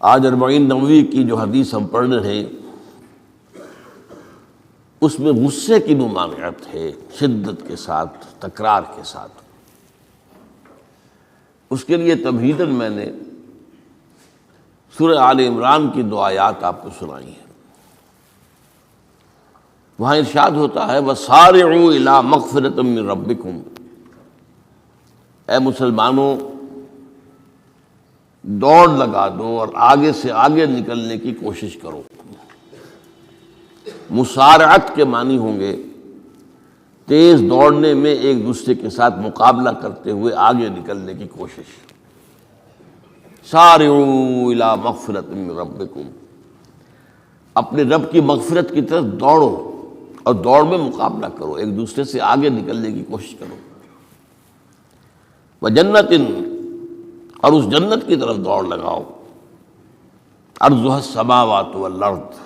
آج 40 نووی کی جو حدیث ہم پڑھ رہے ہیں اس میں غصے کی ممانعت ہے، شدت کے ساتھ، تکرار کے ساتھ۔ اس کے لیے تمہیداً میں نے سورہ آل عمران کی 2 آیات آپ کو سنائی ہیں۔ وہاں ارشاد ہوتا ہے وَسَارِعُوا إِلَىٰ مَغْفِرَةٍ مِّن رَبِّكُمْ، اے مسلمانوں دوڑ لگا دو اور آگے سے آگے نکلنے کی کوشش کرو۔ مسارعت کے معنی ہوں گے تیز دوڑنے میں ایک دوسرے کے ساتھ مقابلہ کرتے ہوئے آگے نکلنے کی کوشش۔ سارعوا الی مغفرۃ من ربکم، اپنے رب کی مغفرت کی طرف دوڑو اور دوڑ میں مقابلہ کرو، ایک دوسرے سے آگے نکلنے کی کوشش کرو۔ وجنت، اور اس جنت کی طرف دوڑ لگاؤ، عرضها السماوات والارض،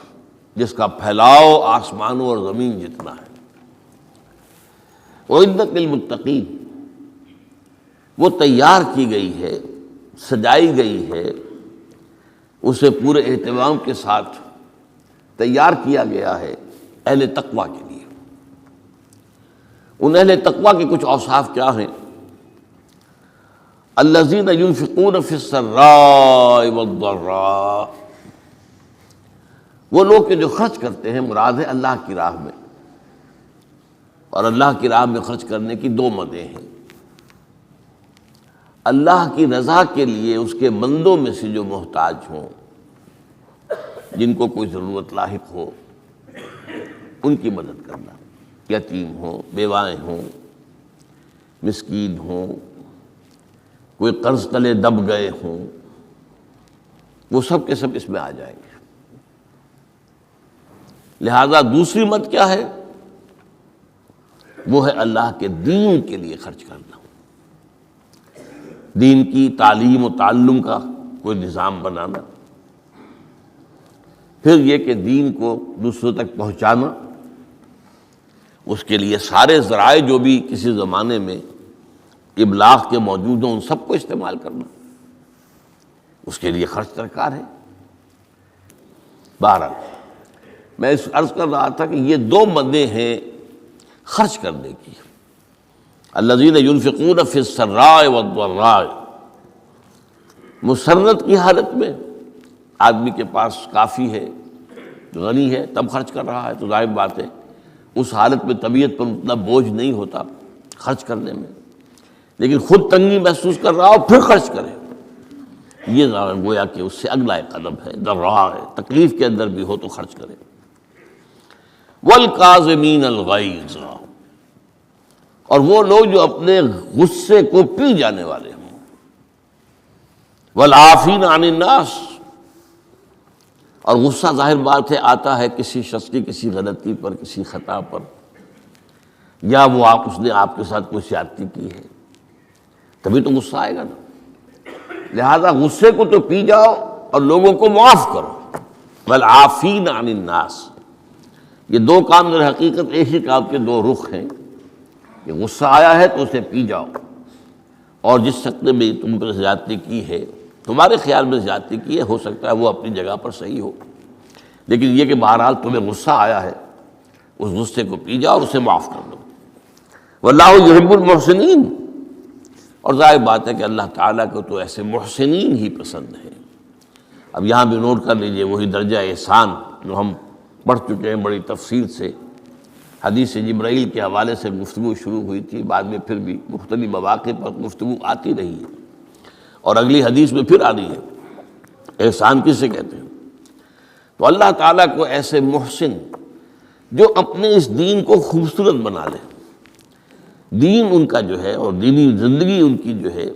جس کا پھیلاؤ آسمانوں اور زمین جتنا ہے۔ اعدت للمتقین، وہ تیار کی گئی ہے، سجائی گئی ہے، اسے پورے اہتمام کے ساتھ تیار کیا گیا ہے اہل تقویٰ کے لیے۔ ان اہل تقویٰ کے کچھ اوصاف کیا ہیں؟ الذین ينفقون فی السراء والضراء، وہ لوگ کہ جو خرچ کرتے ہیں، مراد ہے اللہ کی راہ میں، اور اللہ کی راہ میں خرچ کرنے کی 2 مدیں ہیں۔ اللہ کی رضا کے لیے اس کے بندوں میں سے جو محتاج ہوں، جن کو کوئی ضرورت لاحق ہو، ان کی مدد کرنا، یتیم ہوں، بیوائیں ہوں، مسکین ہوں، کوئی قرض تلے دب گئے ہوں، وہ سب کے سب اس میں آ جائیں گے۔ لہذا دوسری مت کیا ہے؟ وہ ہے اللہ کے دین کے لیے خرچ کرنا، دین کی تعلیم و تعلم کا کوئی نظام بنانا، پھر یہ کہ دین کو دوسروں تک پہنچانا، اس کے لیے سارے ذرائع جو بھی کسی زمانے میں ابلاغ کے موجود ہوں ان سب کو استعمال کرنا، اس کے لیے خرچ درکار ہے۔ بہرحال میں اس عرض کر رہا تھا کہ یہ 2 مدیں ہیں خرچ کرنے کی۔ الذین ينفقون فی السراء والضراء، مسرت کی حالت میں آدمی کے پاس کافی ہے، غنی ہے، تب خرچ کر رہا ہے تو ظاہر بات ہے اس حالت میں طبیعت پر اتنا بوجھ نہیں ہوتا خرچ کرنے میں، لیکن خود تنگی محسوس کر رہا ہو پھر خرچ کرے، یہ گویا کہ اس سے اگلا ایک قدم ہے، ضراء ہے، تکلیف کے اندر بھی ہو تو خرچ کرے۔ والکاظمین الغیظ، اور وہ لوگ جو اپنے غصے کو پی جانے والے ہوں۔ والعافین عن الناس، اور غصہ ظاہر بات ہے آتا ہے کسی شخص کی کسی غلطی پر، کسی خطا پر، یا وہ اس نے آپ کے ساتھ کوئی زیادتی کی ہے، تبھی تو غصہ آئے گا نا۔ لہذا غصے کو تو پی جاؤ اور لوگوں کو معاف کرو۔ والعافین عن الناس، یہ 2 کام در حقیقت ایک ہی کام کے 2 رخ ہیں کہ غصہ آیا ہے تو اسے پی جاؤ، اور جس شخص نے بھی تم پر زیادتی کی ہے، تمہارے خیال میں زیادتی کی ہے، ہو سکتا ہے وہ اپنی جگہ پر صحیح ہو، لیکن یہ کہ بہرحال تمہیں غصہ آیا ہے، اس غصے کو پی جاؤ اور اسے معاف کر دو۔ واللہ یحب المحسنین، اور ظاہر بات ہے کہ اللہ تعالیٰ کو تو ایسے محسنین ہی پسند ہے۔ اب یہاں بھی نوٹ کر لیجئے وہی درجہ احسان جو ہم پڑھ چکے ہیں بڑی تفصیل سے، حدیث جبرائیل کے حوالے سے گفتگو شروع ہوئی تھی، بعد میں پھر بھی مختلف مواقع پر گفتگو آتی رہی ہے، اور اگلی حدیث میں پھر آ رہی ہے احسان کسے کہتے ہیں۔ تو اللہ تعالیٰ کو ایسے محسن جو اپنے اس دین کو خوبصورت بنا لے، دین ان کا جو ہے اور دینی زندگی ان کی جو ہے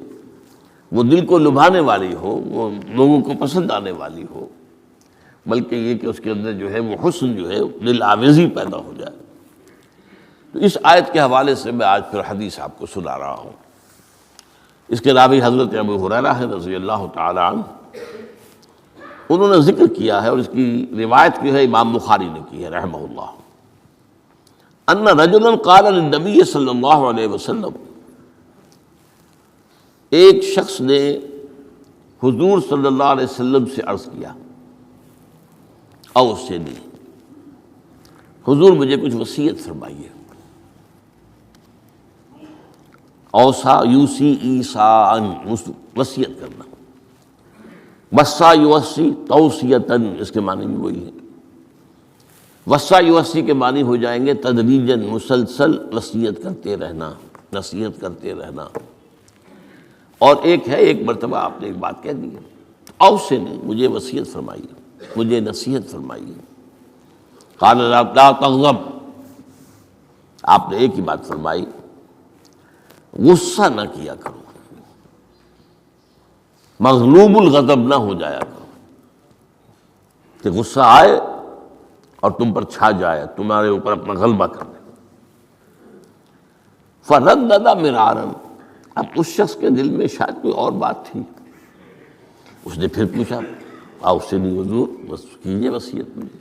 وہ دل کو لبھانے والی ہو، وہ لوگوں کو پسند آنے والی ہو، بلکہ یہ کہ اس کے اندر جو ہے وہ حسن جو ہے دل آویزی پیدا ہو جائے۔ تو اس آیت کے حوالے سے میں آج پھر حدیث آپ کو سنا رہا ہوں۔ اس کے راوی حضرت ابو ہریرہ ہے رضی اللہ تعالی عنہ، انہوں نے ذکر کیا ہے اور اس کی روایت جو ہے امام بخاری نے کی ہے رحمہ اللہ، ان رجلا قال للنبی صلی اللہ علیہ وسلم، ایک شخص نے حضور صلی اللہ علیہ وسلم سے عرض کیا، اوصنی، حضور مجھے کچھ وصیت فرمائیے۔ اوصا یوسی ایصاءً، وصیت کرنا، وصا یوصی توصیتاً، اس کے معنی بھی وہی ہے۔ وصا یوصی کے معنی ہو جائیں گے تدریجاً، مسلسل وصیت کرتے رہنا، نصیحت کرتے رہنا۔ اور ایک ہے، ایک مرتبہ آپ نے ایک بات کہہ دی ہے، اوصنی، مجھے وصیت فرمائیے، مجھے نصیحت فرمائیے۔ قال لا تغضب، آپ نے ایک ہی بات فرمائی، غصہ نہ کیا کرو، مغلوب الغضب نہ ہو جایا کرو، کہ غصہ آئے اور تم پر چھا جائے، تمہارے اوپر اپنا غلبہ کر دے۔ فردد مرارا، اب اس شخص کے دل میں شاید کوئی اور بات تھی، اس نے پھر پوچھا، اوصنی حضور، بس کیجیے وصیت مجھے۔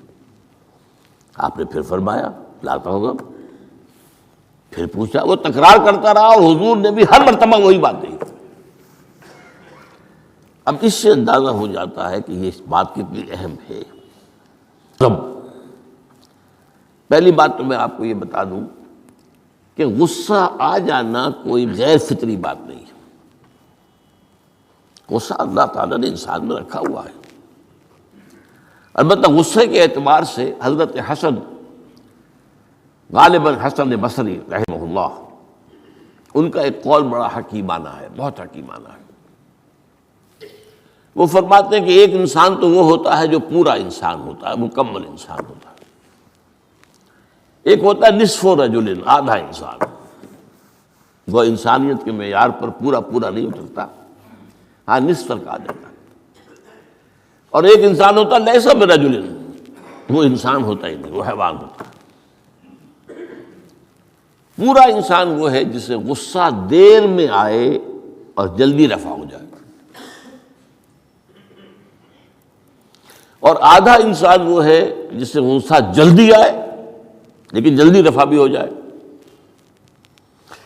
آپ نے پھر فرمایا لا تغضب، پھر پوچھا، وہ تکرار کرتا رہا اور حضور نے بھی ہر مرتبہ وہی بات کہی۔ اب اس سے اندازہ ہو جاتا ہے کہ یہ بات کتنی اہم ہے۔ پہلی بات تو میں آپ کو یہ بتا دوں کہ غصہ آ جانا کوئی غیر فطری بات نہیں ہے، غصہ اللہ تعالیٰ نے انسان میں رکھا ہوا ہے۔ البتہ غصے کے اعتبار سے حضرت حسن، غالباً حسن بصری رحمہ اللہ، ان کا ایک قول بڑا حکیمانہ ہے، بہت حکیمانہ ہے۔ وہ فرماتے ہیں کہ ایک انسان تو وہ ہوتا ہے جو پورا انسان ہوتا ہے، مکمل انسان ہوتا ہے، ایک ہوتا ہے نصف رجل، آدھا انسان، وہ انسانیت کے معیار پر پورا نہیں اترتا، ہاں نصف تک آ جاتا ہے۔ اور ایک انسان ہوتا ہے لیس برجل، وہ انسان ہوتا ہی نہیں، وہ حیوان ہوتا ہے۔ پورا انسان وہ ہے جسے غصہ دیر میں آئے اور جلدی رفع ہو جائے، اور آدھا انسان وہ ہے جسے غصہ جلدی آئے لیکن جلدی رفع بھی ہو جائے،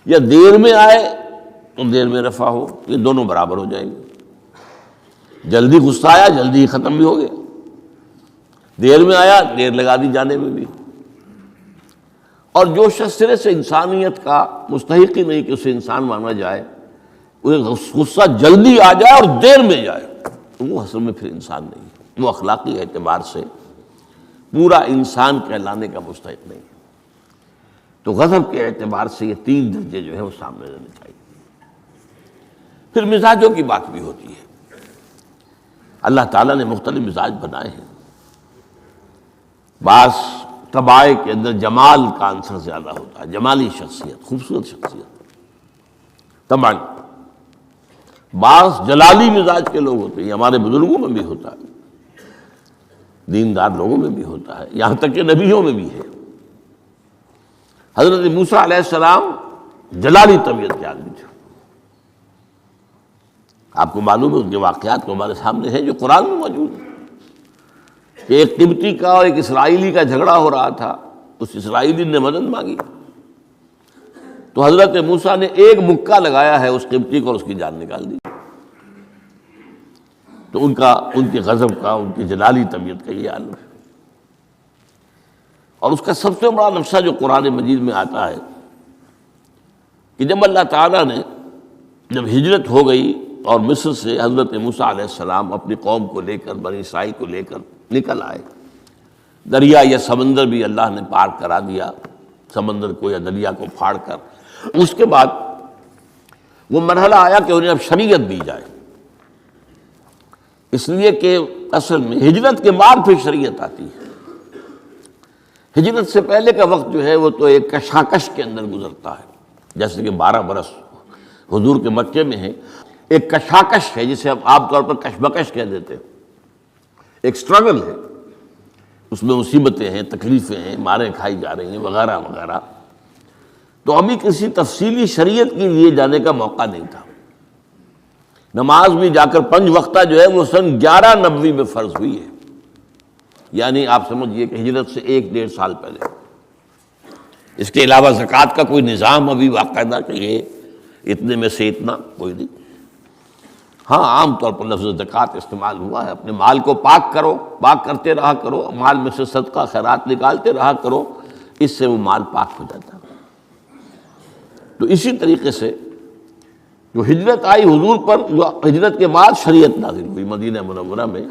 یا دیر میں آئے تو دیر میں رفع ہو، یہ دونوں برابر ہو جائیں گے۔ جلدی غصہ آیا، جلدی ہی ختم بھی ہو گیا، دیر میں آیا، دیر لگا دی جانے میں بھی۔ اور جو شخص سرے سے انسانیت کا مستحق ہی نہیں کہ اسے انسان مانا جائے، اسے غصہ جلدی آ جائے اور دیر میں جائے، تو وہ اصل میں پھر انسان نہیں ہے، وہ اخلاقی اعتبار سے پورا انسان کہلانے کا مستحق نہیں ہے۔ تو غضب کے اعتبار سے یہ تین درجے جو ہے وہ سامنے رہنے چاہیے۔ پھر مزاجوں کی بات بھی ہوتی ہے، اللہ تعالیٰ نے مختلف مزاج بنائے ہیں۔ بعض طبائع کے اندر جمال کا عنصر زیادہ ہوتا ہے، جمالی شخصیت، خوبصورت شخصیت طبعاً۔ بعض جلالی مزاج کے لوگ ہوتے ہیں، یہ ہمارے بزرگوں میں بھی ہوتا ہے، دیندار لوگوں میں بھی ہوتا ہے، یہاں تک کہ نبیوں میں بھی ہے۔ حضرت موسیٰ علیہ السلام جلالی طبیعت کے آدمی تھے، آپ کو معلوم ہے، ان کے واقعات تو ہمارے سامنے ہیں جو قرآن میں موجود ہیں، کہ ایک قبطی کا اور ایک اسرائیلی کا جھگڑا ہو رہا تھا، اس اسرائیلی نے مدد مانگی تو حضرت موسیٰ نے ایک مکہ لگایا ہے اس قبطی کو اور اس کی جان نکال دی۔ تو ان کے غضب کا، ان کی جلالی طبیعت کا یہ عالم ہے۔ اور اس کا سب سے بڑا نقشہ جو قرآن مجید میں آتا ہے کہ جب اللہ تعالیٰ نے جب ہجرت ہو گئی اور مصر سے حضرت موسیٰ علیہ السلام اپنی قوم کو لے کر، بنی اسرائیل کو لے کر نکل آئے، دریا یا سمندر بھی اللہ نے پار کرا دیا، سمندر کو یا دریا کو پھاڑ کر، اس کے بعد وہ مرحلہ آیا کہ انہیں اب شریعت دی جائے، اس لیے کہ اصل میں ہجرت کے بعد پھر شریعت آتی ہے۔ ہجرت سے پہلے کا وقت جو ہے وہ تو ایک کشاکش کے اندر گزرتا ہے، جیسے کہ 12 برس حضور کے مکے میں ہے، ایک کشاکش ہے جسے ہم عام طور پر کشمکش کہہ دیتے ہیں، ایک سٹرگل ہے، اس میں مصیبتیں ہیں، تکلیفیں ہیں، ماریں کھائی جا رہی ہیں وغیرہ وغیرہ۔ تو ابھی کسی تفصیلی شریعت کے لیے جانے کا موقع نہیں تھا۔ نماز بھی جا کر 5 وقتہ جو ہے وہ سن 1190 میں فرض ہوئی ہے، یعنی آپ سمجھئے کہ ہجرت سے 1-1.5 سال پہلے۔ اس کے علاوہ زکوٰۃ کا کوئی نظام ابھی باقاعدہ کہ یہ اتنے میں سے اتنا کوئی نہیں۔ ہاں عام طور پر لفظ زکوٰۃ استعمال ہوا ہے، اپنے مال کو پاک کرو، پاک کرتے رہا کرو، مال میں سے صدقہ خیرات نکالتے رہا کرو، اس سے وہ مال پاک ہو جاتا ہے۔ تو اسی طریقے سے جو ہجرت آئی حضور پر، جو ہجرت کے بعد شریعت نازل ہوئی مدینہ منورہ میں،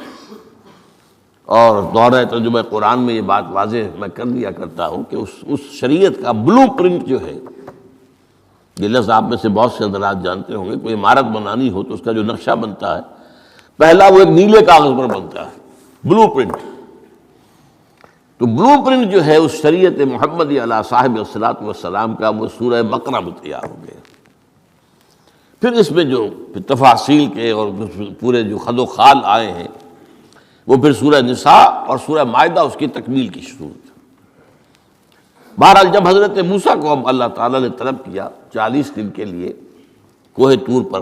اور دورہ ترجمہ قرآن میں یہ بات واضح میں کر دیا کرتا ہوں کہ اس شریعت کا بلو پرنٹ جو ہے، یہ لفظ آپ میں سے بہت سے حضرات جانتے ہوں گے، کوئی عمارت بنانی ہو تو اس کا جو نقشہ بنتا ہے پہلا وہ ایک نیلے کاغذ پر بنتا ہے، بلو پرنٹ۔ تو بلو پرنٹ جو ہے اس شریعت محمدی علی صاحب الصلاۃ والسلام کا، وہ سورہ بقرہ میں تیار ہو گیا۔ پھر اس میں جو تفاصیل کے اور پورے جو خد و خال آئے ہیں وہ پھر سورہ نساء اور سورہ مائدہ اس کی تکمیل کی صورت۔ بہرحال جب حضرت موسیٰ کو اب اللہ تعالیٰ نے طلب کیا 40 دن کے لیے کوہ طور پر،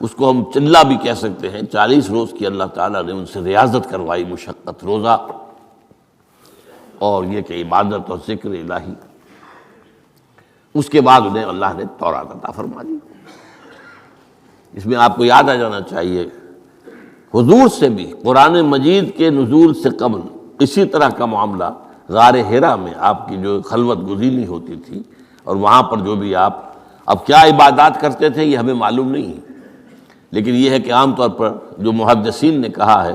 اس کو ہم چلہ بھی کہہ سکتے ہیں، 40 روز کی اللہ تعالیٰ نے ان سے ریاضت کروائی، مشقت، روزہ اور یہ کہ عبادت اور ذکر الہی۔ اس کے بعد انہیں اللہ نے تورات عطا فرما دی۔ اس میں آپ کو یاد آ جانا چاہیے حضور سے بھی قرآن مجید کے نزول سے قبل اسی طرح کا معاملہ غار حرا میں آپ کی جو خلوت گزینی ہوتی تھی، اور وہاں پر جو بھی آپ اب کیا عبادات کرتے تھے یہ ہمیں معلوم نہیں ہے، لیکن یہ ہے کہ عام طور پر جو محدثین نے کہا ہے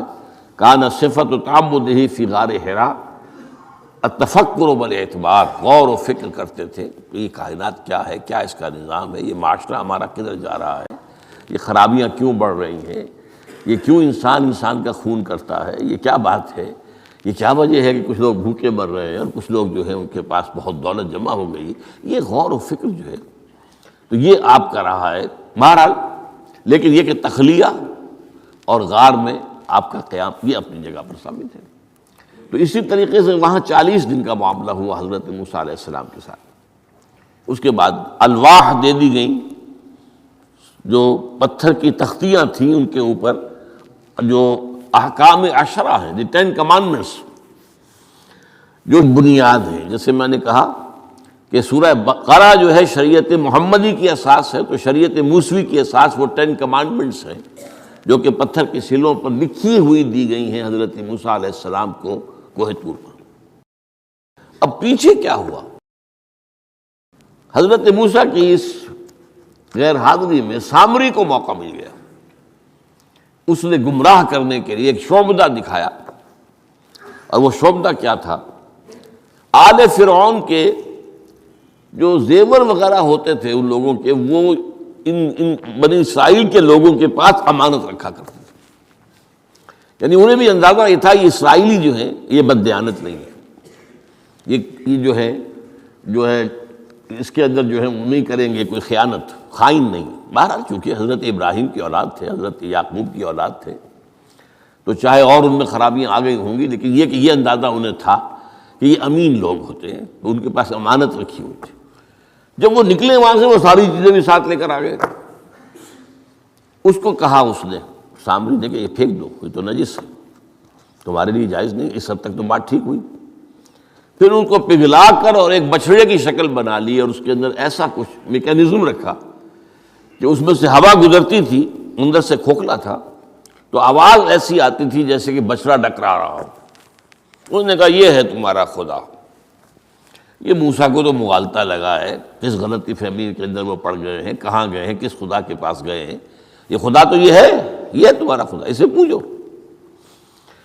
کان صفت تعبدہ فی غار حرا التفکر والاعتبار، غور و فکر کرتے تھے کہ یہ کائنات کیا ہے، کیا اس کا نظام ہے، یہ معاشرہ ہمارا کدھر جا رہا ہے، یہ خرابیاں کیوں بڑھ رہی ہیں، یہ کیوں انسان کا خون کرتا ہے، یہ کیا بات ہے، یہ کیا وجہ ہے کہ کچھ لوگ بھوکے مر رہے ہیں اور کچھ لوگ جو ہیں ان کے پاس بہت دولت جمع ہو گئی، یہ غور و فکر جو ہے تو یہ آپ کا رہا ہے بہرحال۔ لیکن یہ کہ تخلیہ اور غار میں آپ کا قیام یہ اپنی جگہ پر ثابت ہے۔ تو اسی طریقے سے وہاں 40 دن کا معاملہ ہوا حضرت موسیٰ علیہ السلام کے ساتھ۔ اس کے بعد الواح دے دی گئیں، جو پتھر کی تختیاں تھیں ان کے اوپر جو احکام عشرہ ہیں، دی 10 کمانڈمنٹس، جو بنیاد ہیں۔ جیسے میں نے کہا کہ سورہ بقرہ جو ہے شریعت محمدی کی اساس ہے، تو شریعت موسوی کی اساس وہ 10 کمانڈمنٹس ہیں جو کہ پتھر کی سلوں پر لکھی ہوئی دی گئی ہیں حضرت موسیٰ علیہ السلام کو کوہ طور پر۔ اب پیچھے کیا ہوا؟ حضرت موسیٰ کی اس غیر حاضری میں سامری کو موقع مل گیا، اس نے گمراہ کرنے کے لیے ایک شعبدہ دکھایا، اور وہ شعبدہ کیا تھا؟ آل فرعون کے جو زیور وغیرہ ہوتے تھے ان لوگوں کے، وہ ان بنی اسرائیل کے لوگوں کے پاس امانت رکھا کرتے تھے، یعنی انہیں بھی اندازہ یہ تھا یہ اسرائیلی جو ہیں یہ بددیانت نہیں ہے، یہ جو ہے اس کے اندر جو ہے وہ نہیں کریں گے کوئی خیانت، خائن نہیں۔ بہرحال چونکہ حضرت ابراہیم کی اولاد تھے، حضرت یعقوب کی اولاد تھے، تو چاہے اور ان میں خرابیاں آ گئی ہوں گی، لیکن یہ کہ یہ اندازہ انہیں تھا کہ یہ امین لوگ ہوتے ہیں، تو ان کے پاس امانت رکھی ہوئی تھی۔ جب وہ نکلے وہاں سے وہ ساری چیزیں بھی ساتھ لے کر آ گئے۔ اس کو کہا اس نے سامری نے کہ یہ پھینک دو، یہ تو نجس ہے، تمہارے لیے جائز نہیں۔ اس حد تک تو بات ٹھیک ہوئی۔ پھر ان کو پگھلا کر اور ایک بچڑے کی شکل بنا لی، اور اس کے اندر ایسا کچھ میکینزم رکھا کہ اس میں سے ہوا گزرتی تھی، اندر سے کھوکھلا تھا، تو آواز ایسی آتی تھی جیسے کہ بچڑا ڈکرا رہا ہو۔ انہوں نے کہا یہ ہے تمہارا خدا۔ یہ موسیٰ کو تو مغالطہ لگا ہے، کس غلطی فہمی کے اندر وہ پڑ گئے ہیں، کہاں گئے ہیں، کس خدا کے پاس گئے ہیں، یہ خدا تو یہ ہے تمہارا خدا، اسے پوجو۔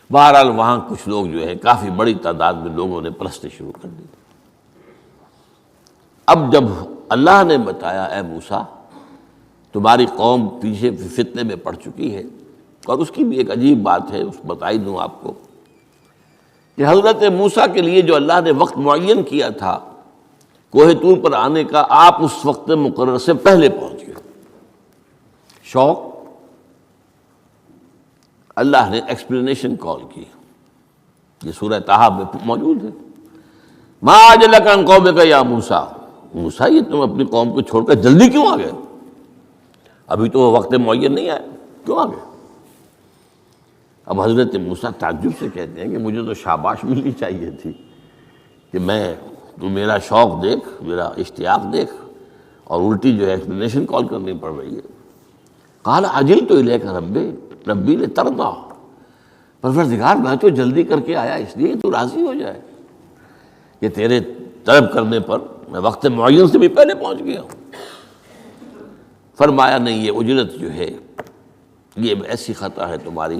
بہرحال وہاں کچھ لوگ جو ہے کافی بڑی تعداد میں لوگوں نے پرستی شروع کر دی۔ اب جب اللہ نے بتایا اے موسیٰ تمہاری قوم پیچھے فتنے میں پڑ چکی ہے، اور اس کی بھی ایک عجیب بات ہے، اس بتائی دوں آپ کو کہ حضرت موسیٰ کے لیے جو اللہ نے وقت معین کیا تھا کوہ طور پر آنے کا، آپ اس وقت مقرر سے پہلے پہنچ گئے۔ شوق، اللہ نے ایکسپلینیشن کال کی، یہ سورہ طٰہٰ میں موجود ہے۔ ما اعجلک عن قومک یا موسیٰ، موسیٰ یہ تم اپنی قوم کو چھوڑ کر جلدی کیوں آ گئے؟ ابھی تو وہ وقت معین نہیں آیا، کیوں آ گئے؟ اب حضرت موسیٰ تعجب سے کہتے ہیں کہ مجھے تو شاباش ملنی چاہیے تھی کہ تو میرا شوق دیکھ، میرا اشتیاق دیکھ، اور الٹی جو ہے ایکسپلینیشن کال کرنی پڑ رہی ہے۔ قال عجلت الیک ربی لترضی، پروردگار میں تو جلدی کر کے آیا اس لیے تو راضی ہو جائے کہ تیرے طلب کرنے پر میں وقت معین سے بھی پہلے پہنچ گیا ہوں۔ فرمایا نہیں، یہ اجرت جو ہے یہ ایسی خطا ہے تمہاری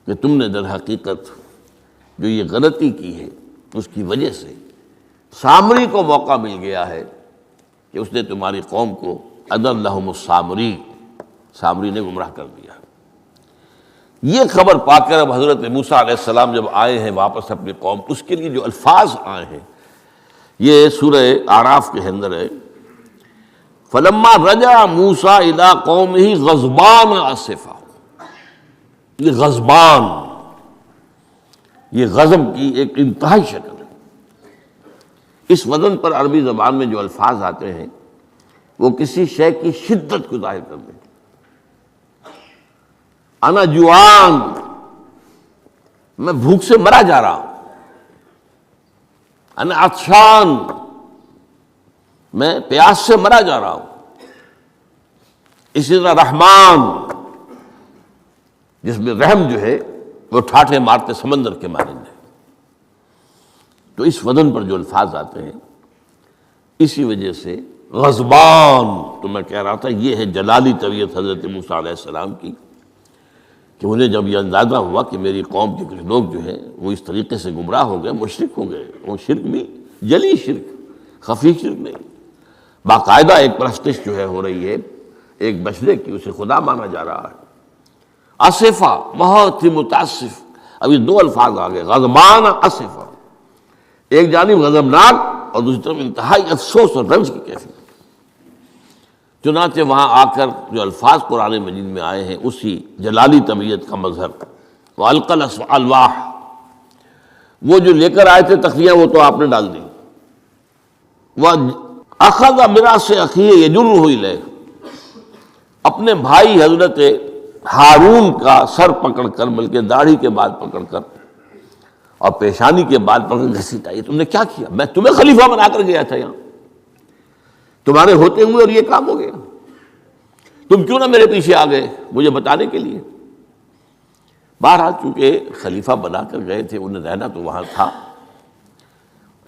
کہ تم نے در حقیقت جو یہ غلطی کی ہے اس کی وجہ سے سامری کو موقع مل گیا ہے کہ اس نے تمہاری قوم کو اضلھم السامری، سامری نے گمراہ کر دیا۔ یہ خبر پا کر اب حضرت موسیٰ علیہ السلام جب آئے ہیں واپس اپنی قوم، اس کے لیے جو الفاظ آئے ہیں یہ سورہ اعراف کے اندر ہے، فلما رجع موسیٰ الی قومہ غضبان اسفا۔ یہ غضبان، یہ غضب کی ایک انتہائی شکل ہے۔ اس وزن پر عربی زبان میں جو الفاظ آتے ہیں وہ کسی شے کی شدت کو ظاہر کرتے ہیں۔ انا جوعان، میں بھوک سے مرا جا رہا ہوں۔ انا عطشان، میں پیاس سے مرا جا رہا ہوں۔ اسی طرح رحمان، جس میں رحم جو ہے وہ ٹھاٹھے مارتے سمندر کے مانند ہے۔ تو اس وزن پر جو الفاظ آتے ہیں اسی وجہ سے غضبان، تو میں کہہ رہا تھا یہ ہے جلالی طبیعت حضرت موسیٰ علیہ السلام کی، کہ انہیں جب یہ اندازہ ہوا کہ میری قوم کے کچھ لوگ جو ہیں وہ اس طریقے سے گمراہ ہو گئے، مشرک ہو گئے، وہ شرک بھی جلی شرک، خفی شرک نہیں، باقاعدہ ایک پرستش جو ہے ہو رہی ہے ایک بشرے کی، اسے خدا مانا جا رہا ہے۔ اسفا، بہت ہی متاسف۔ اب یہ دو الفاظ آ گئے، غضبان اسفا، ایک جانب غضبناک اور دوسری طرف انتہائی افسوس اور رنج کی کیفیت۔ چنانچہ وہاں آ کر جو الفاظ قرآن مجید میں آئے ہیں اسی جلالی طبیعت کا مظہر، وَأَلْقَى الْأَلْوَاحَ، وہ جو لے کر آئے تھے تختیاں وہ تو آپ نے ڈال دی۔ وَأَخَذَ بِرَأْسِ أَخِيهِ يَجُرُّهُ إِلَيْهِ، اپنے بھائی حضرت ہارون کا سر پکڑ کر، بلکہ داڑھی کے بال پکڑ کر اور پیشانی کے بال پکڑ کر گھسیٹا، یہ تم نے کیا کیا؟ میں تمہیں خلیفہ بنا کر گیا تھا یہاں، تمہارے ہوتے ہوئے اور یہ کام ہو گیا، تم کیوں نہ میرے پیچھے آ گئے مجھے بتانے کے لیے؟ بہرحال چونکہ خلیفہ بنا کر گئے تھے، انہیں رہنا تو وہاں تھا،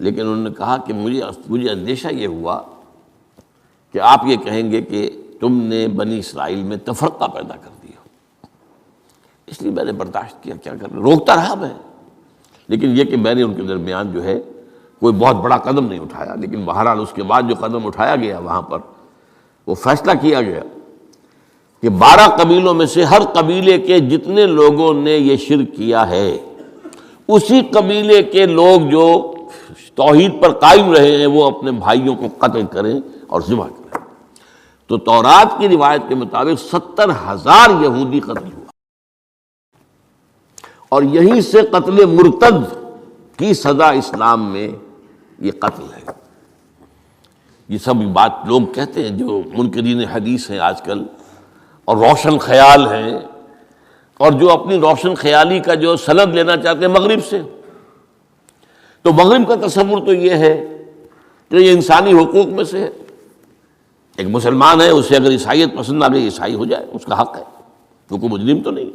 لیکن انہوں نے کہا کہ مجھے اندیشہ یہ ہوا کہ آپ یہ کہیں گے کہ تم نے بنی اسرائیل میں تفرقہ پیدا کر دیا، اس لیے میں نے برداشت کیا، کیا کر روکتا رہا میں، لیکن یہ کہ میں نے ان کے درمیان جو ہے کوئی بہت بڑا قدم نہیں اٹھایا۔ لیکن بہرحال اس کے بعد جو قدم اٹھایا گیا وہاں پر وہ فیصلہ کیا گیا کہ 12 قبیلوں میں سے ہر قبیلے کے جتنے لوگوں نے یہ شرک کیا ہے اسی قبیلے کے لوگ جو توحید پر قائم رہے ہیں وہ اپنے بھائیوں کو قتل کریں اور ذبح کریں۔ تو تورات کی روایت کے مطابق 70,000 یہودی قتل ہوا، اور یہیں سے قتل مرتد کی سزا اسلام میں یہ قتل ہے۔ یہ سب بات لوگ کہتے ہیں جو منکرین حدیث ہیں آج کل اور روشن خیال ہیں، اور جو اپنی روشن خیالی کا جو سند لینا چاہتے ہیں مغرب سے، تو مغرب کا تصور تو یہ ہے کہ یہ انسانی حقوق میں سے ہے، ایک مسلمان ہے اسے اگر عیسائیت پسند آ گئی عیسائی ہو جائے، اس کا حق ہے، وہ کوئی مجرم تو نہیں۔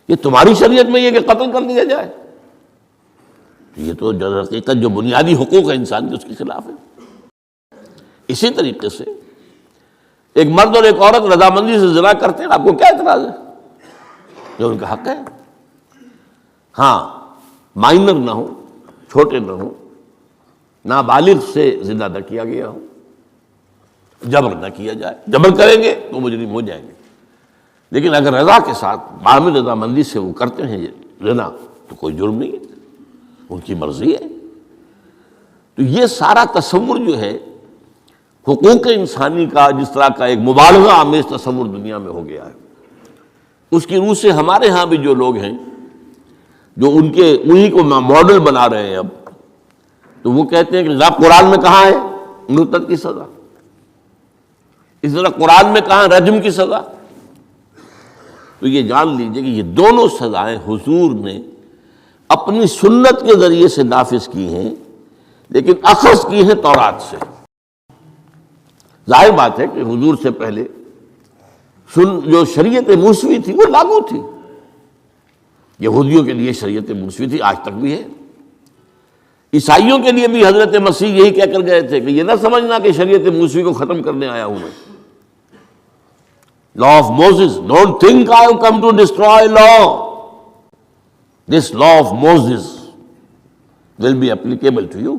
یہ تمہاری شریعت میں یہ کہ قتل کر دیا جائے، یہ تو در حقیقت جو بنیادی حقوق ہے انسان کے اس کے خلاف ہے۔ اسی طریقے سے ایک مرد اور ایک عورت رضامندی سے زنا کرتے ہیں، آپ کو کیا اعتراض ہے؟ جو ان کا حق ہے، ہاں مائنر نہ ہو، چھوٹے نہ ہو، نابالغ سے زنا نہ کیا گیا ہو، جبر نہ کیا جائے، جبر کریں گے تو مجرم ہو جائیں گے، لیکن اگر رضا کے ساتھ باہمی رضامندی سے وہ کرتے ہیں زنا تو کوئی جرم نہیں ہے، ان کی مرضی ہے۔ تو یہ سارا تصور جو ہے حقوق انسانی کا جس طرح کا ایک مبالغہ آمیز تصور دنیا میں ہو گیا ہے، اس کی روح سے ہمارے ہاں بھی جو لوگ ہیں جو انہی کو ماڈل بنا رہے ہیں اب، تو وہ کہتے ہیں کہ جناب قرآن میں کہاں ہے مرتد کی سزا، اس طرح قرآن میں کہاں رجم کی سزا؟ تو یہ جان لیجئے کہ یہ دونوں سزائیں حضور نے اپنی سنت کے ذریعے سے نافذ کی ہیں، لیکن اخذ کی ہیں تورات سے۔ ظاہر بات ہے کہ حضور سے پہلے جو شریعت موسوی تھی وہ لاگو تھی. یہودیوں کے لیے شریعت موسوی تھی، آج تک بھی ہے. عیسائیوں کے لیے بھی حضرت مسیح یہی کہہ کر گئے تھے کہ یہ نہ سمجھنا کہ شریعت موسوی کو ختم کرنے آیا ہوں میں. Law of Moses, don't think I have come to destroy law. This law of Moses will be applicable to you.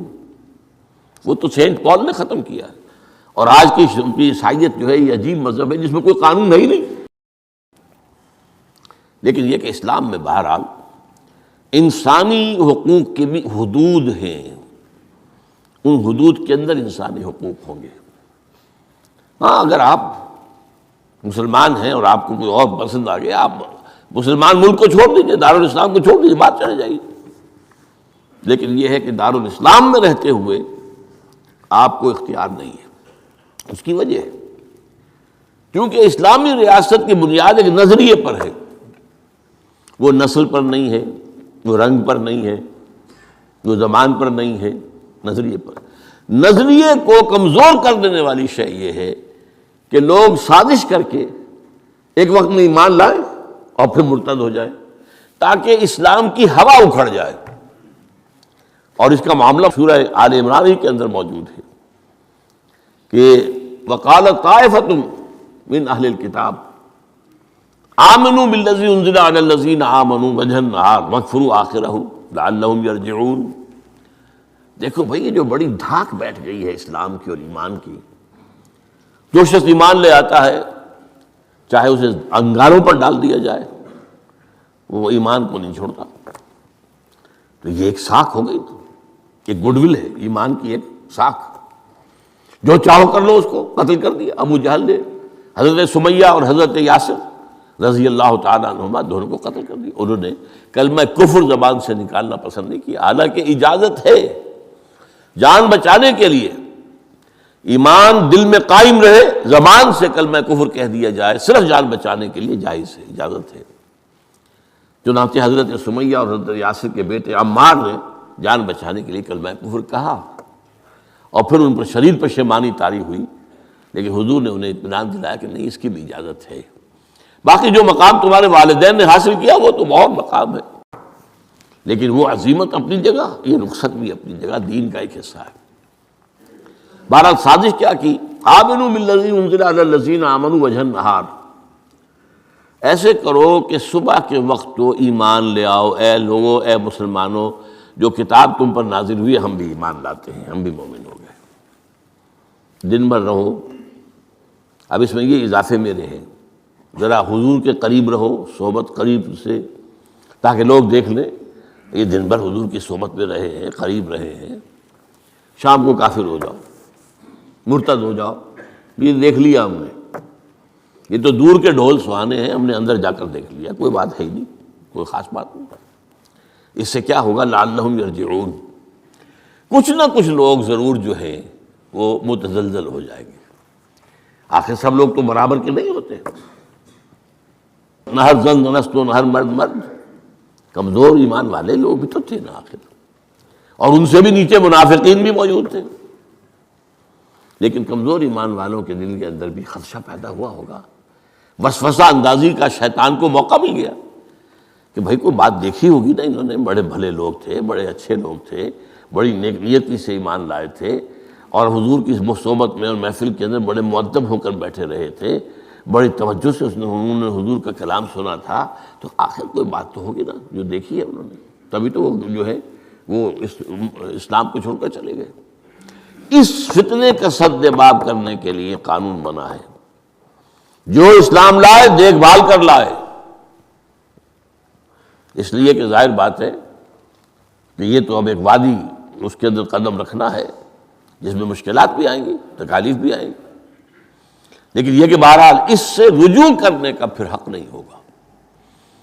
وہ تو سینٹ پال نے ختم کیا ہے. اور آج کی عیسائیت جو ہے یہ عجیب مذہب ہے جس میں کوئی قانون ہے ہی نہیں. لیکن یہ کہ اسلام میں بہرحال انسانی حقوق کے بھی حدود ہیں، ان حدود کے اندر انسانی حقوق ہوں گے. ہاں اگر آپ مسلمان ہیں اور آپ کو کوئی اور پسند آ گیا، آپ مسلمان ملک کو چھوڑ دیجیے، دارالاسلام کو چھوڑ دیجیے، بات چلے جائے گی. لیکن یہ ہے کہ دارالاسلام میں رہتے ہوئے آپ کو اختیار نہیں ہے. اس کی وجہ ہے کیونکہ اسلامی ریاست کی بنیاد ایک نظریے پر ہے. وہ نسل پر نہیں ہے، وہ رنگ پر نہیں ہے، وہ زبان پر نہیں ہے، نظریے پر. نظریے کو کمزور کر دینے والی شے یہ ہے کہ لوگ سازش کر کے ایک وقت میں ایمان لائیں اور پھر مرتد ہو جائیں تاکہ اسلام کی ہوا اکھڑ جائے. اور اس کا معاملہ سورہ آل عمران ہی کے اندر موجود ہے کہ وقالت طائفۃ من اہل الکتاب آمنوا بالذی انزل علی الذین آمنوا وجہ النہار واکفروا آخرہ لعلہم یرجعون. دیکھو بھائی یہ جو بڑی دھاک بیٹھ گئی ہے اسلام کی اور ایمان کی. جو شخص ایمان لے آتا ہے چاہے اسے انگاروں پر ڈال دیا جائے وہ ایمان کو نہیں چھوڑتا. تو یہ ایک ساکھ ہو گئی، ایک گڈ ول ہے ایمان کی، ایک ساکھ. جو چاہو کر لو اس کو قتل کر دیا. ابو جہل نے حضرت سمیہ اور حضرت یاسر رضی اللہ تعالیٰ عنہما دونوں کو قتل کر دیا. انہوں نے کلمہ کفر زبان سے نکالنا پسند نہیں کیا، حالانکہ اجازت ہے جان بچانے کے لیے. ایمان دل میں قائم رہے، زبان سے کلمہ کفر کہہ دیا جائے صرف جان بچانے کے لیے جائز ہے، اجازت ہے. چنانچہ حضرت سمیہ اور حضرت یاسر کے بیٹے عمار نے جان بچانے کے لیے کلمہ کفر کہا اور پھر ان پر شدید پشیمانی طاری ہوئی. لیکن حضور نے انہیں اطمینان دلایا کہ نہیں، اس کی بھی اجازت ہے. باقی جو مقام تمہارے والدین نے حاصل کیا وہ تو بہت مقام ہے، لیکن وہ عظیمت اپنی جگہ، یہ رخصت بھی اپنی جگہ، دین کا ایک حصہ ہے. بہرحال سازش کیا کی؟ آمنوا بالذی انزل علی الذین آمنوا وجہ النہار. ایسے کرو کہ صبح کے وقت تو ایمان لے آؤ، اے لوگو، اے مسلمانوں، جو کتاب تم پر نازل ہوئی ہم بھی ایمان لاتے ہیں، ہم بھی مومن ہو گئے. دن بھر رہو. اب اس میں یہ اضافے میرے ہیں، ذرا حضور کے قریب رہو، صحبت قریب سے، تاکہ لوگ دیکھ لیں یہ دن بھر حضور کی صحبت میں رہے ہیں، قریب رہے ہیں. شام کو کافر ہو جاؤ، مرتد ہو جاؤ، یہ دیکھ لیا ہم نے، یہ تو دور کے ڈھول سہانے ہیں، ہم نے اندر جا کر دیکھ لیا، کوئی بات ہے ہی نہیں، کوئی خاص بات نہیں. اس سے کیا ہوگا؟ لعلہم یرجعون. کچھ نہ کچھ لوگ ضرور جو ہیں وہ متزلزل ہو جائیں گے. آخر سب لوگ تو برابر کے نہیں ہوتے، نہ ہر زن نست و نہ ہر مرد مرد. کمزور ایمان والے لوگ بھی تو تھے نا آخر، اور ان سے بھی نیچے منافقین بھی موجود تھے. لیکن کمزور ایمان والوں کے دل کے اندر بھی خدشہ پیدا ہوا ہوگا، وسوسہ اندازی کا شیطان کو موقع مل گیا کہ بھائی کوئی بات دیکھی ہوگی نا، انہوں نے بڑے بھلے لوگ تھے، بڑے اچھے لوگ تھے، بڑی نیک نیتی سے ایمان لائے تھے، اور حضور کی صحبت میں اور محفل کے اندر بڑے مؤدب ہو کر بیٹھے رہے تھے، بڑی توجہ سے انہوں نے حضور کا کلام سنا تھا. تو آخر کوئی بات تو ہوگی نا جو دیکھی ہے انہوں نے، تبھی تو وہ جو ہے وہ اسلام کو چھوڑ کر چلے گئے. اس فتنے کا سد باب کرنے کے لیے قانون بنا ہے، جو اسلام لائے دیکھ بھال کر لائے. اس لیے کہ ظاہر بات ہے کہ یہ تو اب ایک وادی، اس کے اندر قدم رکھنا ہے جس میں مشکلات بھی آئیں گی، تکالیف بھی آئیں گی. لیکن یہ کہ بہرحال اس سے رجوع کرنے کا پھر حق نہیں ہوگا.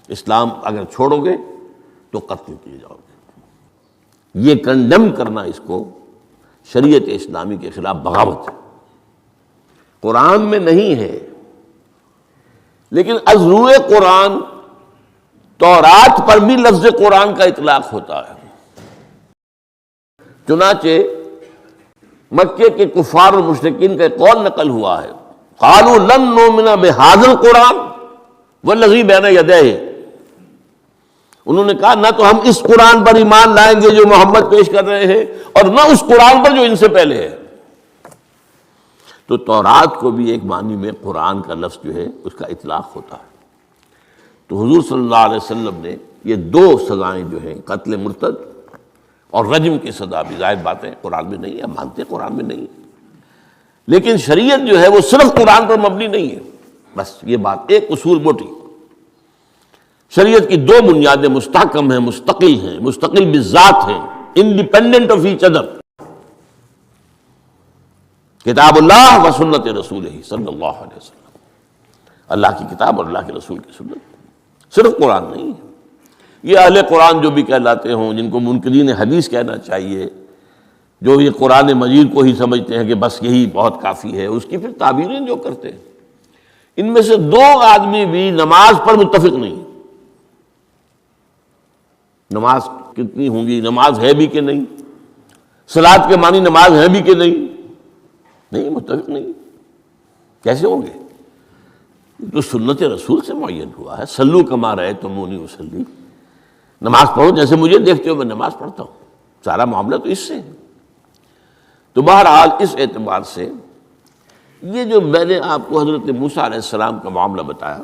اسلام اگر چھوڑو گے تو قتل کیے جاؤ گے. یہ کنڈم کرنا اس کو شریعت اسلامی کے خلاف بغاوت ہے. قرآن میں نہیں ہے، لیکن از روئے قرآن تورات پر بھی لفظ قرآن کا اطلاق ہوتا ہے. چنانچہ مکے کے کفار اور مشرکین کا قول نقل ہوا ہے قالوا لن نؤمن بهذا القرآن والذی بین یدیہ، انہوں نے کہا نہ تو ہم اس قرآن پر ایمان لائیں گے جو محمد پیش کر رہے ہیں، اور نہ اس قرآن پر جو ان سے پہلے ہے۔ تو تورات کو بھی ایک معنی میں قرآن کا لفظ جو ہے اس کا اطلاق ہوتا ہے۔ تو حضور صلی اللہ علیہ وسلم نے یہ دو سزائیں جو ہیں، قتل مرتد اور رجم کی سزا بھی، ظاہر بات ہے قرآن میں نہیں ہے، ہم مانتے ہیں قرآن میں نہیں ہے، لیکن شریعت جو ہے وہ صرف قرآن پر مبنی نہیں ہے۔ بس یہ بات ایک اصول موٹی، شریعت کی دو بنیادیں مستحکم ہیں، مستقل بالذات ہیں، انڈیپینڈنٹ آف ایچ ادر، کتاب اللہ و سنت رسولہ صلی اللہ علیہ وسلم، اللہ کی کتاب اور اللہ کے رسول کی سنت، صرف قرآن نہیں ہے۔ یہ اہل قرآن جو بھی کہلاتے ہوں، جن کو منکرین حدیث کہنا چاہیے، جو یہ قرآن مجید کو ہی سمجھتے ہیں کہ بس یہی بہت کافی ہے، اس کی پھر تعبیریں جو کرتے ہیں، ان میں سے دو آدمی بھی نماز پر متفق نہیں۔ نماز کتنی ہوں گی، نماز ہے بھی کہ نہیں، صلاۃ کے معنی نماز ہے بھی کہ نہیں متفق نہیں، کیسے ہوں گے؟ تو سنت رسول سے معین ہوا ہے، صلو کما رأیتمونی اصلی، نماز پڑھو جیسے مجھے دیکھتے ہو میں نماز پڑھتا ہوں، سارا معاملہ تو اس سے ہے۔ تو بہرحال اس اعتبار سے یہ جو میں نے آپ کو حضرت موسیٰ علیہ السلام کا معاملہ بتایا،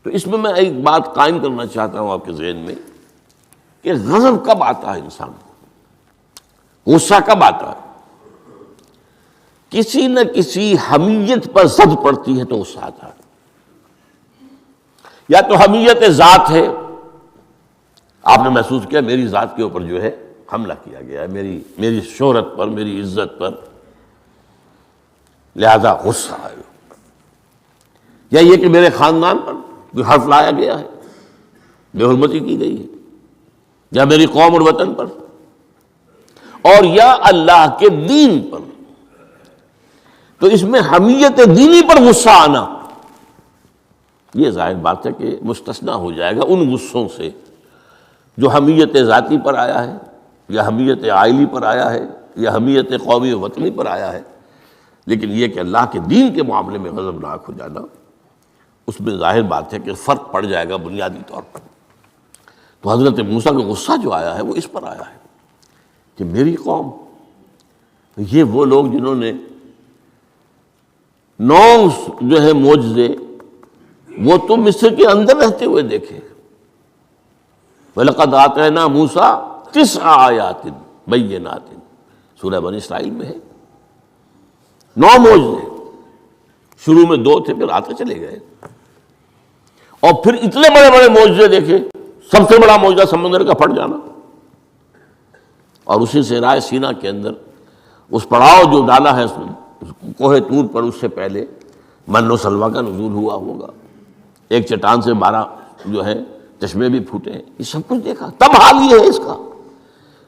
تو اس میں میں ایک بات قائم کرنا چاہتا ہوں آپ کے ذہن میں، کہ غضب کب آتا ہے انسان کو، غصہ کب آتا ہے؟ کسی نہ کسی حمیت پر زد پڑتی ہے تو غصہ آتا ہے، یا تو حمیت ذات ہے، آپ نے محسوس کیا میری ذات کے اوپر جو ہے حملہ کیا گیا ہے، میری شہرت پر، میری عزت پر، لہذا غصہ آئے، یا یہ کہ میرے خاندان پر کوئی حرف لایا گیا ہے، بے حرمتی کی گئی ہے، یا میری قوم اور وطن پر، اور یا اللہ کے دین پر، تو اس میں حمیت دینی پر غصہ آنا یہ ظاہر بات ہے کہ مستثنیٰ ہو جائے گا ان غصوں سے جو حمیت ذاتی پر آیا ہے، یا حمیت عائلی پر آیا ہے، یا حمیت قومی و وطنی پر آیا ہے، لیکن یہ کہ اللہ کے دین کے معاملے میں غضبناک ہو جانا، اس میں ظاہر بات ہے کہ فرق پڑ جائے گا بنیادی طور پر۔ تو حضرت موسیٰ کا غصہ جو آیا ہے وہ اس پر آیا ہے کہ میری قوم، یہ وہ لوگ جنہوں نے 9 جو ہے معجزے وہ تو مصر کے اندر رہتے ہوئے دیکھے، وَلَقَدْ آتَيْنَا مُوسَىٰ 9 آیات بینات، سورہ بنی اسرائیل میں ہے، 9 معجزے، شروع میں 2 تھے پھر آتے چلے گئے، اور پھر اتنے بڑے بڑے معجزے دیکھے، سب سے بڑا معجزہ سمندر کا پھٹ جانا، اور اسی صحرائے سینا کے اندر اس پڑاؤ جو ڈالا ہے کوہ طور پر، اس سے پہلے من و سلویٰ کا نزول ہوا ہوگا، ایک چٹان سے 12 جو ہے چشمے بھی پھوٹے ہیں، یہ سب کچھ دیکھا، تب حال یہ ہے اس کا۔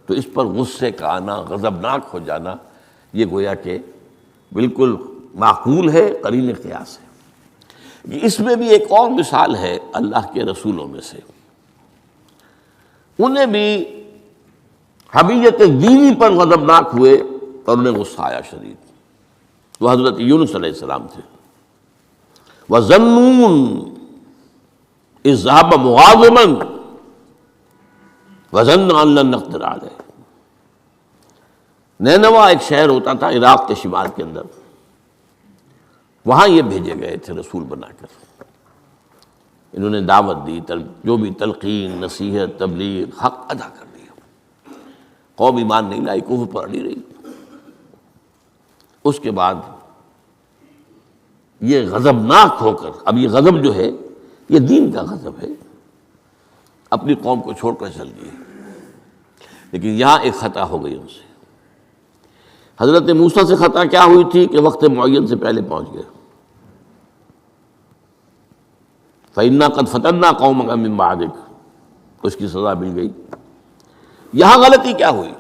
تو اس پر غصے کا آنا، غضبناک ہو جانا، یہ گویا کہ بالکل معقول ہے، قرین قیاس ہے۔ اس میں بھی ایک اور مثال ہے اللہ کے رسولوں میں سے، انہیں بھی حمیت دینی پر غضبناک ہوئے اور انہیں غصہ آیا شدید، وہ حضرت یونس علیہ السلام تھے۔ وَظَنُّونَ اذ ذهب مغاضبا وظن ان لن نقدر علیہ، نینوا ایک شہر ہوتا تھا عراق کے شمال کے اندر، وہاں یہ بھیجے گئے تھے رسول بنا کر، انہوں نے دعوت دی، جو بھی تلقین، نصیحت، تبلیغ، حق ادا کر دیا، قوم ایمان نہیں لائی، کفر پر اڑی رہی۔ اس کے بعد یہ غضبناک ہو کر، اب یہ غضب جو ہے یہ دین کا غضب ہے، اپنی قوم کو چھوڑ کر چل دیے، لیکن یہاں ایک خطا ہو گئی ان سے۔ حضرت موسیٰ سے خطا کیا ہوئی تھی کہ وقت معین سے پہلے پہنچ گئے، فَإِنَّا قَدْ فَتَنَّا قَوْمَكَ مِن بَعْدِكَ، اس کی سزا مل گئی۔ یہاں غلطی کیا ہوئی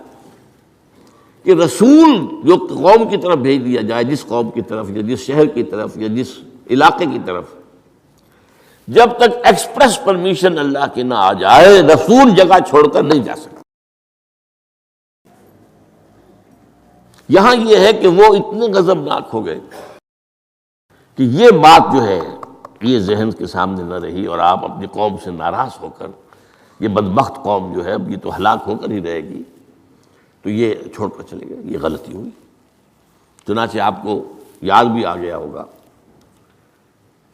کہ رسول جو قوم کی طرف بھیج دیا جائے، جس قوم کی طرف یا جس شہر کی طرف یا جس علاقے کی طرف، جب تک ایکسپریس پرمیشن اللہ کی نہ آ جائے، رسول جگہ چھوڑ کر نہیں جا سکتا۔ یہاں یہ ہے کہ وہ اتنے غضبناک ہو گئے کہ یہ بات جو ہے یہ ذہن کے سامنے نہ رہی اور آپ اپنی قوم سے ناراض ہو کر یہ بدبخت قوم جو ہے اب یہ تو ہلاک ہو کر ہی رہے گی، تو یہ چھوڑ کر چلے گئے، یہ غلطی ہوئی۔ چنانچہ آپ کو یاد بھی آ گیا ہوگا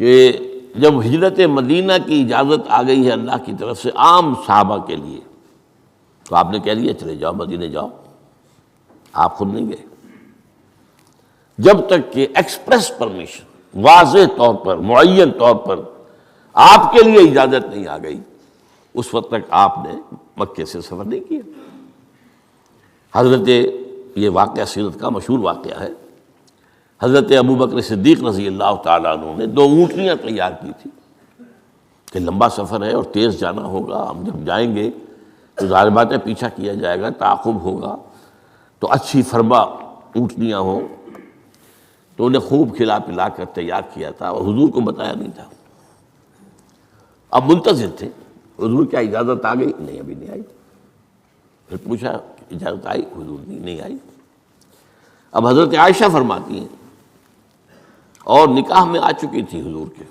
کہ جب ہجرت مدینہ کی اجازت آ گئی ہے اللہ کی طرف سے عام صحابہ کے لیے، تو آپ نے کہہ دیا چلے جاؤ مدینہ جاؤ، آپ خود نہیں گئے، جب تک کہ ایکسپریس پرمیشن واضح طور پر معین طور پر آپ کے لیے اجازت نہیں آ گئی، اس وقت تک آپ نے مکے سے سفر نہیں کیا۔ حضرت یہ واقعہ سیرت کا مشہور واقعہ ہے، حضرت ابوبکر صدیق رضی اللہ تعالیٰ عنہ نے 2 اونٹنیاں تیار کی تھی کہ لمبا سفر ہے اور تیز جانا ہوگا، ہم جب جائیں گے تو ظاہر بات ہے پیچھا کیا جائے گا، تعاقب ہوگا، تو اچھی فربا اونٹنیاں ہوں، تو انہیں خوب کھلا پلا کر تیار کیا تھا اور حضور کو بتایا نہیں تھا۔ اب منتظر تھے حضور کیا اجازت آ گئی؟ نہیں ابھی نہیں آئی۔ پھر پوچھا اجازت آئی؟ حضور نہیں آئی۔ اب حضرت عائشہ فرماتی ہیں اور نکاح میں آ چکی تھی حضور کے،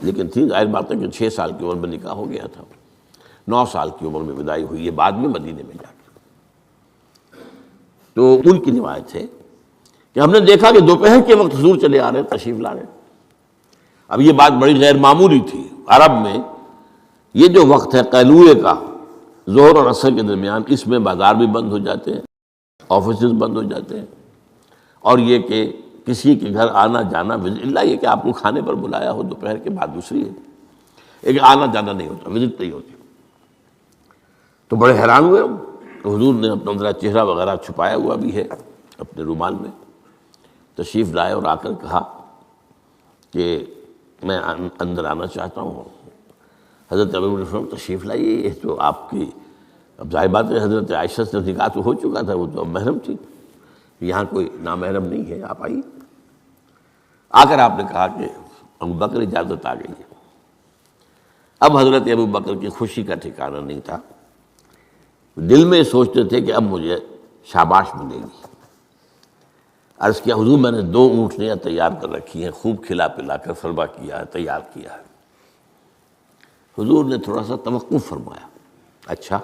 لیکن تھی ظاہر بات ہے کہ 6 سال کی عمر میں نکاح ہو گیا تھا، 9 سال کی عمر میں وداعی ہوئی ہے بعد میں مدینے میں جا کے۔ تو ان کی روایت ہے کہ ہم نے دیکھا کہ دوپہر کے وقت حضور چلے آ رہے، تشریف لا رہے۔ اب یہ بات بڑی غیر معمولی تھی، عرب میں یہ جو وقت ہے قیلولے کا، ظہر اور عصر کے درمیان، اس میں بازار بھی بند ہو جاتے ہیں، آفیسز بند ہو جاتے ہیں، اور یہ کہ کسی کے گھر آنا جانا، اللہ یہ کہ آپ کو کھانے پر بلایا ہو دوپہر کے بعد دوسری ہے، ایک آنا جانا نہیں ہوتا، وزٹ نہیں ہوتی۔ تو بڑے حیران ہوئے ہم، تو حضور نے اپنا ذرا چہرہ وغیرہ چھپایا ہوا بھی ہے اپنے رومال میں، تشریف لائے اور آ کر کہا کہ میں اندر آنا چاہتا ہوں۔ حضرت ابوبکر تشریف لائیے، یہ تو آپ کی اب ظاہر بات ہے حضرت عائشہ سے نکاح تو ہو چکا تھا، وہ تو اب محرم تھی، یہاں کوئی نامحرم نہیں ہے، آپ آئیے۔ آ کر آپ نے کہا کہ ابوبکر اجازت آ گئی ہے۔ اب حضرت ابوبکر کی خوشی کا ٹھکانہ نہیں تھا، دل میں سوچتے تھے کہ اب مجھے شاباش ملے گی۔ عرض کیا حضور میں نے 2 اونٹنیاں تیار کر رکھی ہیں، خوب کھلا پلا کر فرما کیا ہے، تیار کیا ہے۔ حضور نے تھوڑا سا توقف فرمایا، اچھا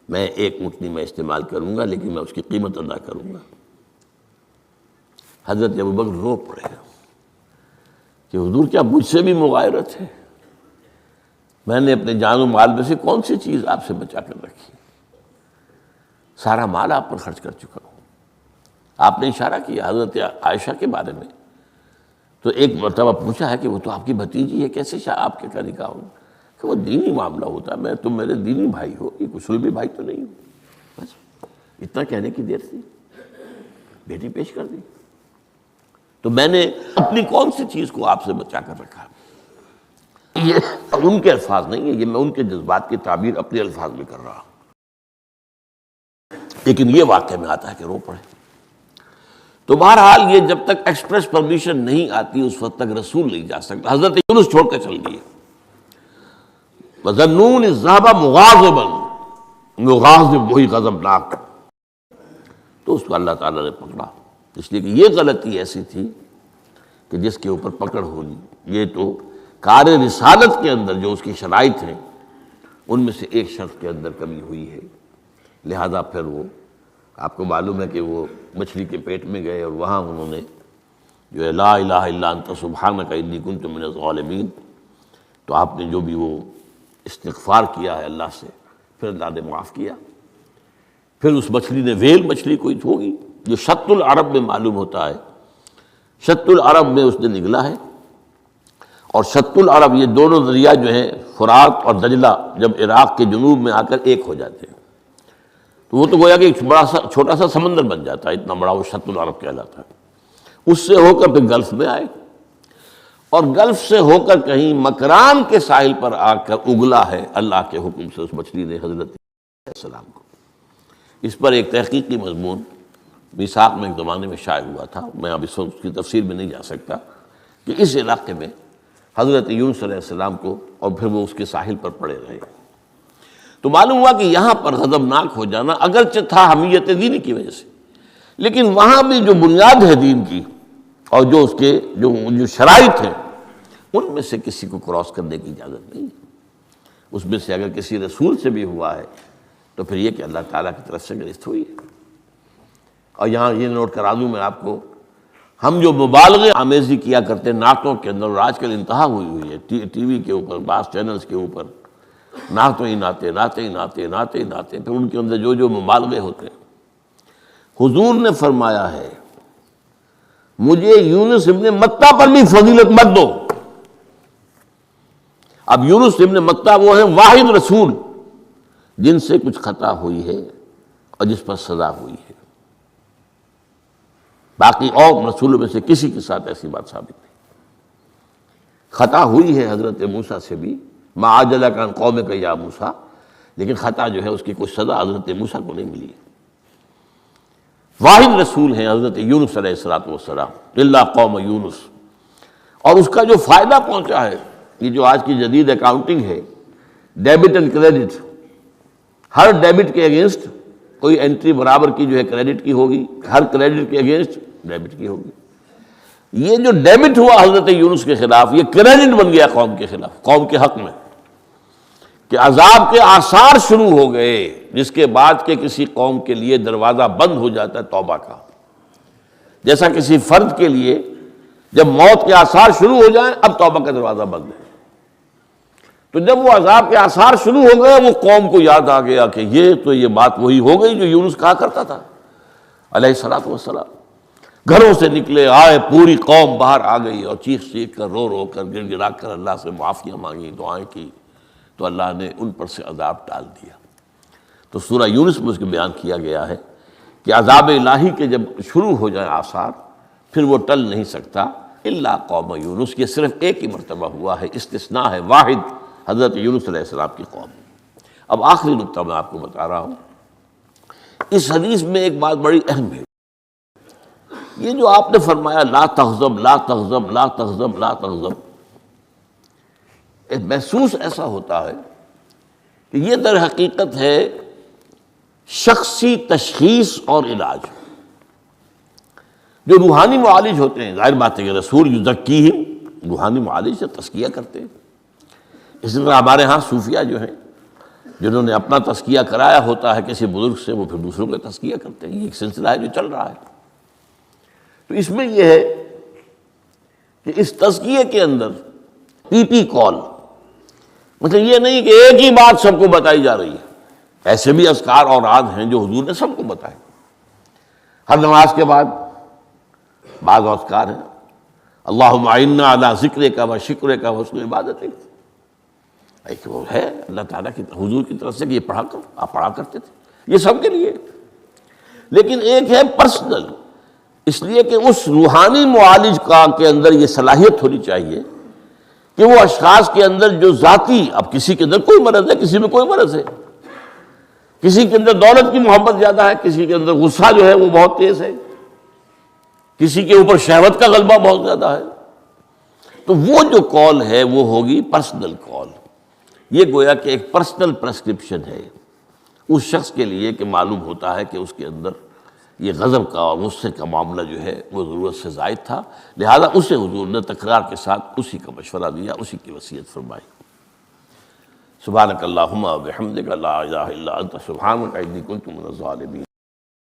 میں 1 اونٹنی میں استعمال کروں گا لیکن میں اس کی قیمت ادا کروں گا۔ حضرت ابوبکر رو پڑے کہ حضور کیا مجھ سے بھی مغایرت ہے؟ میں نے اپنے جان و مال میں سے کون سی چیز آپ سے بچا کر رکھی؟ سارا مال آپ پر خرچ کر چکا ہوں۔ آپ نے اشارہ کیا حضرت عائشہ کے بارے میں، تو ایک مرتبہ پوچھا ہے کہ وہ تو آپ کی بھتیجی ہے، کیسے آپ کے کا نکاح ہو؟ کہ وہ دینی معاملہ ہوتا ہے، تم میرے دینی بھائی ہو، یہ کوئی سلبی بھائی تو نہیں ہو۔ بس اتنا کہنے کی دیر تھی، بیٹی پیش کر دی۔ تو میں نے اپنی کون سی چیز کو آپ سے بچا کر رکھا؟ یہ ان کے الفاظ نہیں ہے، یہ میں ان کے جذبات کی تعبیر اپنے الفاظ میں کر رہا ہوں، لیکن یہ واقعہ میں آتا ہے کہ رو پڑے۔ تو بہرحال یہ جب تک ایکسپریس پرمیشن نہیں آتی اس وقت تک رسول نہیں جا سکتا۔ حضرت یونس چھوڑ کر چل گئی، وَظَنُّونِ الذَّهَبَ مُغَاضِبًا، مغاضب وہی غضبناک، تو اس کو اللہ تعالیٰ نے پکڑا، اس لیے کہ یہ غلطی ایسی تھی کہ جس کے اوپر پکڑ ہونی۔ یہ تو کار رسالت کے اندر جو اس کی شرائط ہیں ان میں سے ایک شرط کے اندر کمی ہوئی ہے، لہذا پھر وہ آپ کو معلوم ہے کہ وہ مچھلی کے پیٹ میں گئے اور وہاں انہوں نے جو ہے لا الہ الا انت سبحانک انی کنت من الظالمین، تو آپ نے جو بھی وہ استغفار کیا ہے اللہ سے، پھر اللہ نے معاف کیا۔ پھر اس مچھلی نے، ویل مچھلی کوئی ہوگی جو شط العرب میں معلوم ہوتا ہے، شط العرب میں اس نے نگلا ہے، اور شط العرب یہ دونوں دریا جو ہیں فرات اور دجلہ جب عراق کے جنوب میں آ کر ایک ہو جاتے ہیں تو وہ تو گویا کہ ایک بڑا سا چھوٹا سا سمندر بن جاتا ہے، اتنا بڑا وہ شط العرب کہلاتا ہے۔ اس سے ہو کر پھر گلف میں آئے، اور گلف سے ہو کر کہیں مکران کے ساحل پر آ کر اگلا ہے اللہ کے حکم سے اس مچھلی نے حضرت علیہ السلام کو۔ اس پر ایک تحقیقی مضمون میثاق میں ایک زمانے میں شائع ہوا تھا، میں اب اس وقت اس کی تفسیر میں نہیں جا سکتا، کہ اس علاقے میں حضرت یونس علیہ السلام کو اور پھر وہ اس کے ساحل پر پڑے رہے۔ تو معلوم ہوا کہ یہاں پر غضبناک ہو جانا اگرچہ تھا حمیت دینی کی وجہ سے، لیکن وہاں بھی جو بنیاد ہے دین کی اور جو اس کے جو شرائط ہیں ان میں سے کسی کو کراس کرنے کی اجازت نہیں ہے۔ اس میں سے اگر کسی رسول سے بھی ہوا ہے تو پھر یہ کہ اللہ تعالیٰ کی طرف سے گرفت ہوئی ہے۔ اور یہاں یہ نوٹ کرا دوں میں آپ کو، ہم جو مبالغے آمیزی کیا کرتے نعتوں کے اندر، اور آج کل انتہا ہوئی ہے ٹی وی کے اوپر، بعض چینلز کے اوپر نعتوں ہی نعتیں، نعتیں ہی نعتیں، نعتیں ہی نعتیں، پھر ان کے اندر جو مبالغے ہوتے ہیں۔ حضور نے فرمایا ہے مجھے یونس ابن متہ پر بھی فضیلت مت دو۔ اب یونس ابن متہ وہ ہیں واحد رسول جن سے کچھ خطا ہوئی ہے اور جس پر سزا ہوئی ہے، باقی اور رسولوں میں سے کسی کے ساتھ ایسی بات ثابت نہیں۔ خطا ہوئی ہے حضرت موسیٰ سے بھی، ما عجلک عن قومک یا موسیٰ، لیکن خطا جو ہے اس کی کوئی سزا حضرت موسیٰ کو نہیں ملی ہے۔ واحد رسول ہیں حضرت یونس علیہ السلام، الا قوم یونس، اور اس کا جو فائدہ پہنچا ہے، یہ جو آج کی جدید اکاؤنٹنگ ہے، debit and credit, Hare debit کے اگینسٹ کوئی انٹری برابر کی جو ہے کریڈٹ کی ہوگی، ہر کریڈٹ کے اگینسٹ ڈیبٹ کی ہوگی۔ یہ جو ڈیبٹ ہوا حضرت یونس کے خلاف، یہ کریڈٹ بن گیا قوم کے خلاف، قوم کے حق میں، کہ عذاب کے آثار شروع ہو گئے، جس کے بعد کہ کسی قوم کے لیے دروازہ بند ہو جاتا ہے توبہ کا، جیسا کسی فرد کے لیے جب موت کے آثار شروع ہو جائیں اب توبہ کا دروازہ بند ہے، تو جب وہ عذاب کے آثار شروع ہو گئے وہ قوم کو یاد آ گیا کہ یہ بات وہی ہو گئی جو یونس کہا کرتا تھا علیہ الصلوۃ والسلام۔ گھروں سے نکلے آئے، پوری قوم باہر آ گئی اور چیخ چیخ کر، رو رو کر، گر گرا کر اللہ سے معافیاں مانگی، دعائیں کی، تو اللہ نے ان پر سے عذاب ٹال دیا۔ تو سورہ یونس میں اس کو بیان کیا گیا ہے کہ عذاب الہی کے جب شروع ہو جائیں آثار پھر وہ ٹل نہیں سکتا، الا قوم یونس، یہ صرف ایک ہی مرتبہ ہوا ہے، استثناء ہے واحد، حضرت یونس علیہ السلام کی قوم۔ اب آخری نقطہ میں آپ کو بتا رہا ہوں، اس حدیث میں ایک بات بڑی اہم ہے، یہ جو آپ نے فرمایا لا تغضب لا تغضب لا تغضب لا تغضب، محسوس ایسا ہوتا ہے کہ یہ در حقیقت ہے شخصی تشخیص اور علاج۔ جو روحانی معالج ہوتے ہیں، ظاہر بات ہے کہ رسول یزکیہم، روحانی معالج سے تزکیہ کرتے ہیں، اسی طرح ہمارے ہاں صوفیہ جو ہیں جنہوں نے اپنا تزکیہ کرایا ہوتا ہے کسی بزرگ سے، وہ پھر دوسروں کا تزکیہ کرتے ہیں، یہ ایک سلسلہ ہے جو چل رہا ہے۔ تو اس میں یہ ہے کہ اس تزکیے کے اندر پی پی کال، مطلب یہ نہیں کہ ایک ہی بات سب کو بتائی جا رہی ہے، ایسے بھی اذکار اور راز ہیں جو حضور نے سب کو بتائے۔ ہر نماز کے بعد بعض اذکار ہیں، اللہم اعنا علی ذکرک و شکرک و حسن عبادتک، ایک وہ ہے اللہ تعالیٰ کی حضور کی طرف سے کہ یہ پڑھا کرو، آپ پڑھا کرتے تھے، یہ سب کے لیے۔ لیکن ایک ہے پرسنل، اس لیے کہ اس روحانی معالج کا کے اندر یہ صلاحیت ہونی چاہیے کہ وہ اشخاص کے اندر جو ذاتی، اب کسی کے اندر کوئی مرض ہے، کسی میں کوئی مرض ہے، کسی کے اندر دولت کی محبت زیادہ ہے، کسی کے اندر غصہ جو ہے وہ بہت تیز ہے، کسی کے اوپر شہوت کا غلبہ بہت زیادہ ہے، تو وہ جو کال ہے وہ ہوگی پرسنل کال۔ یہ گویا کہ ایک پرسنل پرسکرپشن ہے اس شخص کے لیے کہ معلوم ہوتا ہے کہ اس کے اندر یہ غضب کا اور غصے کا معاملہ جو ہے وہ ضرورت سے زائد تھا، لہذا اسے حضور نے تکرار کے ساتھ اسی کا مشورہ دیا، اسی کی وصیت فرمائی۔ سبحانک اللہم و بحمدک لا الہ الا انت سبحانک انی کنت من الظالمین۔